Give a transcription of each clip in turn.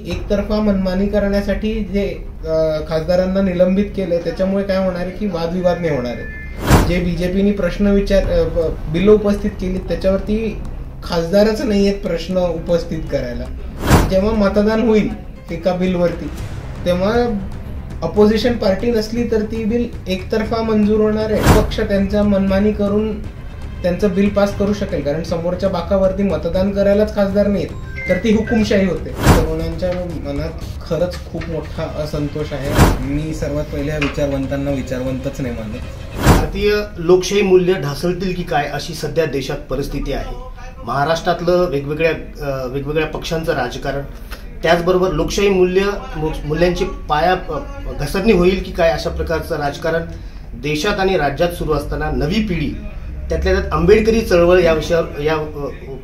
एकतर्फा मनमानी करण्यासाठी जे खासदारांना निलंबित केले त्याच्यामुळे काय होणार आहे की वादविवाद नाही होणार आहे. जे बीजेपीने प्रश्न बिल उपस्थित केली त्याच्यावरती खासदारच नाही आहेत प्रश्न उपस्थित करायला. जेव्हा मतदान होईल एका बिलवरती तेव्हा अपोजिशन पार्टी नसली तर ती बिल एकतर्फा मंजूर होणार आहे. पक्ष त्यांच्या मनमानी करून त्यांचं बिल पास करू शकेल, कारण समोरच्या बाकावरती मतदान करायलाच खासदार नाहीत तर ती हुकुमशाही होते. तरुणांच्या मनात खरंच खूप मोठा असंतोष आहे. मी सर्वात पहिल्या विचारवंतांना विचारवंतच नाही मानत. भारतीय लोकशाही मूल्य ढासळतील की काय अशी सध्या देशात परिस्थिती आहे. महाराष्ट्रातलं वेगवेगळ्या पक्षांचं राजकारण, त्याचबरोबर लोकशाही मूल्यांची घसरणी होईल की काय अशा प्रकारचं राजकारण देशात आणि राज्यात सुरू असताना नवी पिढी त्यातल्या त्यात आंबेडकरी चळवळ या विषयावर या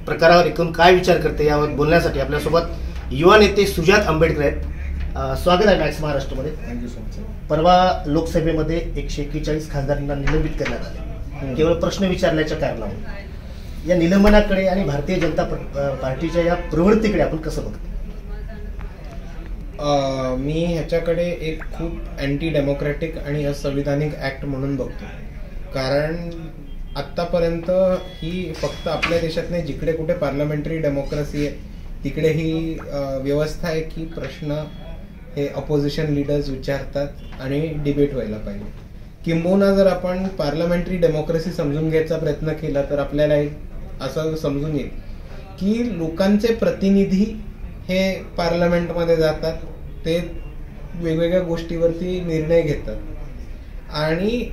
प्रकारावर एकूण काय विचार करते यावर बोलण्यासाठी आपल्यासोबत युवा नेते सुजात आंबेडकर आहेत. स्वागत आहे मॅक्स महाराष्ट्रामध्ये. Thank you so much. परवा लोकसभेमध्ये 141 खासदारांना निलंबित करण्यात आले केवळ प्रश्न विचारल्याच्या कारणामुळे. या निलंबनाकडे आणि भारतीय जनता पार्टीच्या या प्रवृत्तीकडे आपण कसं बघतो? मी ह्याच्याकडे एक खूप अँटी डेमोक्रॅटिक आणि असंविधानिक ऍक्ट म्हणून बघतो. कारण आत्तापर्यंत ही फक्त आपल्या देशात नाही, जिकडे कुठे पार्लमेंटरी डेमोक्रेसी आहे तिकडे ही व्यवस्था आहे की प्रश्न हे अपोजिशन लीडर्स विचारतात आणि डिबेट व्हायला पाहिजे. किंबहुना जर आपण पार्लमेंटरी डेमोक्रेसी समजून घ्यायचा प्रयत्न केला तर आपल्याला असं समजून येईल की लोकांचे प्रतिनिधी हे पार्लमेंटमध्ये जातात, ते वेगवेगळ्या गोष्टीवरती निर्णय घेतात आणि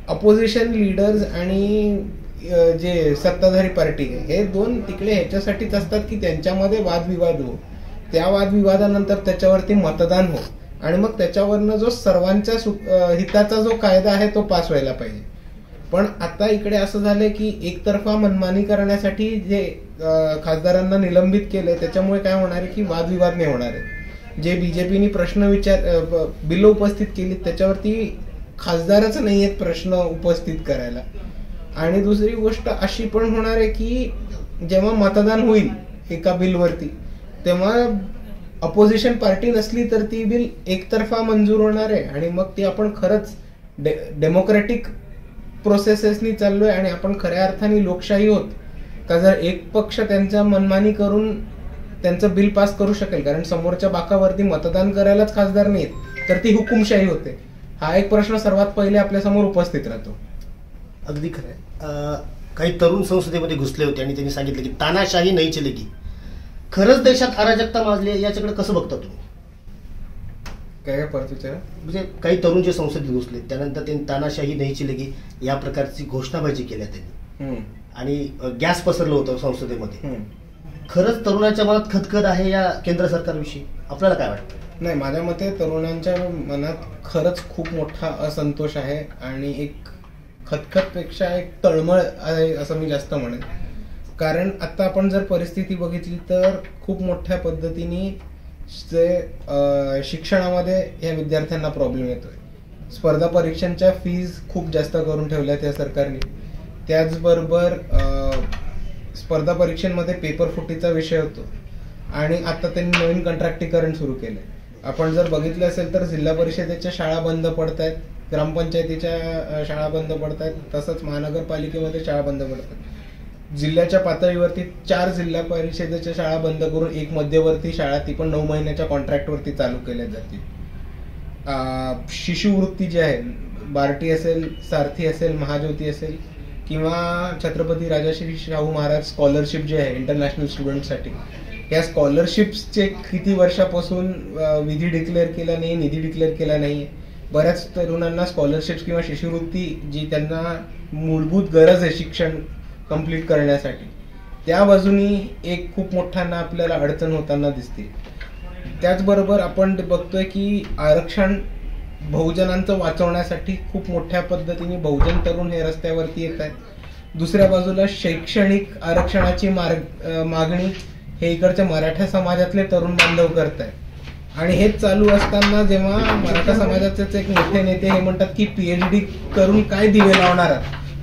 अपोजिशन लीडर्स आणि जे सत्ताधारी पार्टी हे दोन तिकडे ह्याच्यासाठीच असतात की त्यांच्यामध्ये वादविवाद हो, त्या वादविवादानंतर त्याच्यावरती मतदान हो आणि मग त्याच्यावरनं जो सर्वांच्या हिताचा जो कायदा आहे तो पास व्हायला पाहिजे. पण आता इकडे असं झालंय की एकतर्फा मनमानी करण्यासाठी जे खासदारांना निलंबित केले त्याच्यामुळे काय होणार आहे की वादविवाद नाही होणार आहे. जे बीजेपीने प्रश्न बिल उपस्थित केली त्याच्यावरती खासदारच नाही आहेत प्रश्न उपस्थित करायला. आणि दुसरी गोष्ट अशी पण होणार आहे की जेव्हा मतदान होईल एका बिलवरती तेव्हा अपोजिशन पार्टी नसली तर ती बिल एकतर्फा मंजूर होणार आहे आणि मग ती आपण खरंच डेमोक्रॅटिक प्रोसेसेसनी चाललोय आणि आपण खऱ्या अर्थाने लोकशाही होत का जर एक पक्ष त्यांच्या मनमानी करून त्यांचं बिल पास करू शकेल, कारण समोरच्या बाकावरती मतदान करायलाच खासदार नाहीत तर ती हुकुमशाही होते. हा एक प्रश्न सर्वात पहिले आपल्यासमोर उपस्थित राहतो. अगदी खरं आहे. काही तरुण संसदेमध्ये घुसले होते आणि त्यांनी सांगितलं की तानाशाही नाही चलेगी. खरंच देशात अराजकता माजली, याच्याकडे कसं बघता तुम्ही? काय परत विचार? म्हणजे काही तरुण जे संसदेत घुसले त्यानंतर त्यांनी तानाशाही नाही चलेगी या प्रकारची घोषणाबाजी केल्या त्यांनी आणि गॅस पसरलं होतं संसदेमध्ये. खरंच तरुणांच्या मनात खदखद आहे या केंद्र सरकारविषयी, आपल्याला काय वाटतं? नाही, माझ्या मते तरुणांच्या मनात खरंच खूप मोठा असंतोष आहे आणि एक खतखतपेक्षा एक तळमळ आहे असं मी जास्त म्हणेन. कारण आता आपण जर परिस्थिती बघितली तर खूप मोठ्या पद्धतीने शिक्षणामध्ये ह्या विद्यार्थ्यांना प्रॉब्लेम येतोय. स्पर्धा परीक्षांच्या फीज खूप जास्त करून ठेवल्यात या सरकारने. त्याचबरोबर स्पर्धा परीक्षांमध्ये पेपर फुटीचा विषय होतो आणि आता त्यांनी नवीन कंत्राटीकरण सुरू केलंय. आपण जर बघितलं असेल तर जिल्हा परिषदेच्या शाळा बंद पडत आहेत, ग्रामपंचायतीच्या शाळा बंद पडत आहेत, तसंच महानगरपालिकेमध्ये शाळा बंद पडत आहेत. जिल्ह्याच्या पातळीवरती 4 जिल्हा परिषदेच्या शाळा बंद करून एक मध्यवर्ती शाळा, ती पण 9 महिन्याच्या कॉन्ट्रॅक्टवरती चालू केल्या जातील. शिष्यवृत्ती जी आहे, बार्टी असेल, सारथी असेल, महाज्योती असेल किंवा छत्रपती राजर्षी शाहू महाराज स्कॉलरशिप जे आहे इंटरनॅशनल स्टुडंटसाठी, या स्कॉलरशिप्सचे किती वर्षापासून निधी डिक्लेअर केला नाही. बऱ्याच तरुणांना स्कॉलरशिप्स किंवा शिष्यवृत्ती जी त्यांना मूलभूत गरज आहे शिक्षण कंप्लीट करण्यासाठी, त्या बाजूनी एक खूप मोठ्यांना आपल्याला अडचण होताना दिसते. त्याचबरोबर आपण बघतोय की आरक्षण बहुजनांचं वाचवण्यासाठी खूप मोठ्या पद्धतीने बहुजन तरुण हे रस्त्यावरती येत आहेत. दुसऱ्या बाजूला शैक्षणिक आरक्षणाची मागणी हे इकडच्या मराठा समाजातले तरुण बांधव करत आहेत आणि हेच चालू असताना जेव्हा मराठा समाजाचेच एक मोठे नेते हे म्हणतात की PhD करून काय दिवे लावणार,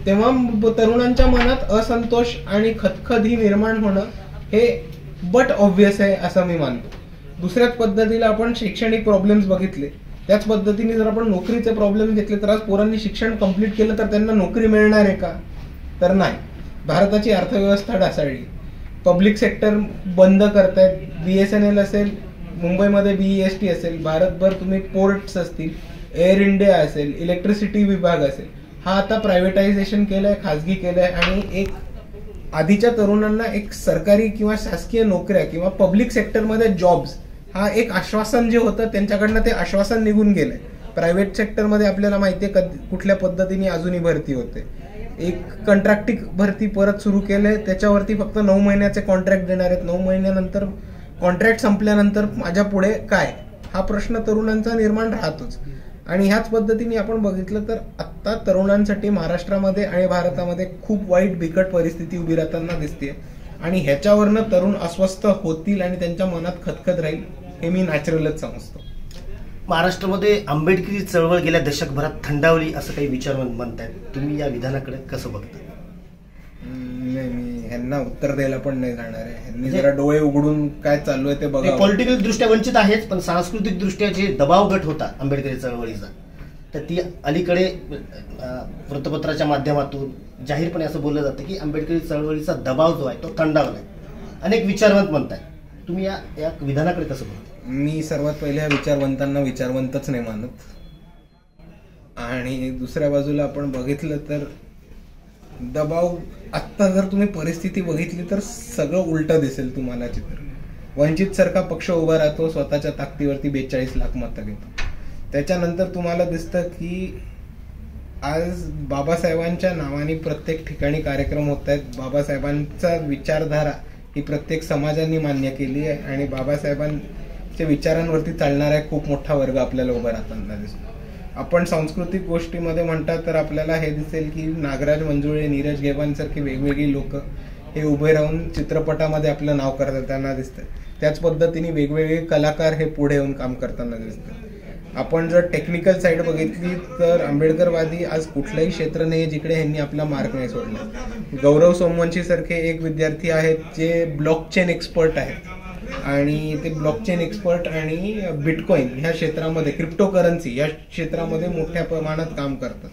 तेव्हा तरुणांच्या मनात असंतोष आणि खदखद ही निर्माण होणं हे बट ऑब्व्हियस आहे असं मी मानतो. दुसऱ्याच पद्धतीला आपण शैक्षणिक प्रॉब्लेम्स बघितले, त्याच पद्धतीने जर आपण नोकरीचे प्रॉब्लेम घेतले तर आज पोरांनी शिक्षण कंप्लीट केलं तर त्यांना नोकरी मिळणार आहे का? तर नाही. भारताची अर्थव्यवस्था ढासळली, पब्लिक सेक्टर बंद करतायत. BSNL असेल, मुंबईमध्ये BEST असेल, भारतभर तुम्ही पोर्ट्स असतील, एअर इंडिया असेल, इलेक्ट्रिसिटी विभाग असेल, हा आता प्रायव्हेटायझेशन केलंय, खाजगी केलंय. आणि एक आधीच्या तरुणांना एक सरकारी किंवा शासकीय नोकऱ्या किंवा पब्लिक सेक्टरमध्ये जॉब्स हा एक आश्वासन जे होतं त्यांच्याकडनं ते आश्वासन निघून गेलंय. प्रायव्हेट सेक्टरमध्ये आपल्याला माहिती आहे कुठल्या पद्धतीने अजूनही भरती होते. एक कंट्रॅक्टिंग भरती परत सुरू केलंय, त्याच्यावरती फक्त 9 महिन्याचे कॉन्ट्रॅक्ट देणार आहेत. 9 महिन्यानंतर कॉन्ट्रॅक्ट संपल्यानंतर माझ्या पुढे काय, हा प्रश्न तरुणांचा निर्माण राहतोच. आणि ह्याच पद्धतीने आपण बघितलं तर आत्ता तरुणांसाठी महाराष्ट्रामध्ये आणि भारतामध्ये खूप वाईट बिकट परिस्थिती उभी राहताना दिसते. आणि ह्याच्यावरनं तरुण अस्वस्थ होतील आणि त्यांच्या मनात खतखत राहील, हे मी नॅचरलच समजतो. महाराष्ट्रामध्ये आंबेडकरी चळवळ गेल्या दशकभरात थंडावली असं काही विचार म्हणतायत, तुम्ही या विधानाकडे कसं बघता? मी ह्यांना उत्तर द्यायला पण नाही जाणार आहे. ह्यांनी जरा डोळे उघडून काय चालू आहे ते बघा. पॉलिटिकल दृष्ट्या वंचित आहेच, पण सांस्कृतिक दृष्ट्या जे दबाव गट होता आंबेडकरी चळवळीचा, तर ती अलीकडे वृत्तपत्राच्या माध्यमातून जाहीरपणे असं बोललं जातं की आंबेडकरी चळवळीचा दबाव जो आहे तो थंडावलाय. अनेक विचारवंत म्हणताय, तुम्ही या विधानाकडे कसं बघता? मी सर्वात पहिले ह्या विचारवंतांना विचारवंतच नाही मानत. आणि दुसऱ्या बाजूला आपण बघितलं तर दबाव, आत्ता जर तुम्ही परिस्थिती बघितली तर सगळं उलटं दिसेल तुम्हाला चित्र. वंचित सारखा पक्ष उभा राहतो, स्वतःच्या ताकदीवरती 42 लाख मतं घेतो. त्याच्यानंतर तुम्हाला दिसतं की आज बाबासाहेबांच्या नावाने प्रत्येक ठिकाणी कार्यक्रम होत आहेत. बाबासाहेबांचा विचारधारा ही प्रत्येक समाजाने मान्य केली आहे आणि बाबासाहेबांच्या विचारांवरती चालणारा खूप मोठा वर्ग आपल्याला उभा राहताना दिसतो. आपण सांस्कृतिक गोष्टीमध्ये म्हणतात तर आपल्याला हे दिसेल की नागराज मंजुळे, नीरज गेवांसारखी वेगवेगळी लोक हे उभे राहून चित्रपटामध्ये आपलं नाव करताना दिसतं. त्याच पद्धतीने वेगवेगळे कलाकार हे पुढे येऊन काम करताना दिसतात. आपण जर टेक्निकल साईड बघितली तर आंबेडकरवादी आज कुठलंही क्षेत्र नाही जिकडे ह्यांनी आपला मार्क नाही सोडला. गौरव सोमवंशी सारखे एक विद्यार्थी आहेत जे ब्लॉकचेन एक्सपर्ट आहेत आणि ते ब्लॉकचेन एक्सपर्ट आणि बिटकॉइन ह्या क्षेत्रामध्ये, क्रिप्टोकरन्सी या क्षेत्रामध्ये मोठ्या प्रमाणात काम करतात.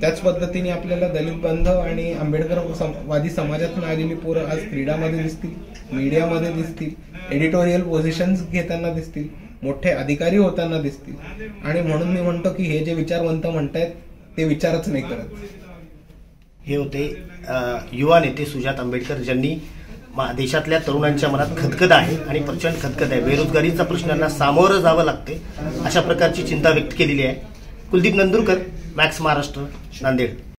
त्याच पद्धतीने आपल्याला दलित बांधव आणि आंबेडकरवादी समाजातून आलेली पोरं आज क्रीडामध्ये दिसतील, मीडियामध्ये दिसतील, एडिटोरियल पोझिशन्स घेताना दिसतील, मोठे अधिकारी होताना दिसतील. आणि म्हणून मी म्हणतो की हे जे विचारवंत म्हणतायत ते विचारच नाही करत. हे होते युवा नेते सुजात आंबेडकर, ज्यांनी देशातल्या तरुणांच्या मनात खतखत आहे आणि प्रचंड खतखत आहे. बेरोजगारीचा प्रश्नांना सामोरं जावं लागते अशा प्रकारची चिंता व्यक्त केलेली आहे. कुलदीप नंदुरकर, मॅक्स महाराष्ट्र, नांदेड.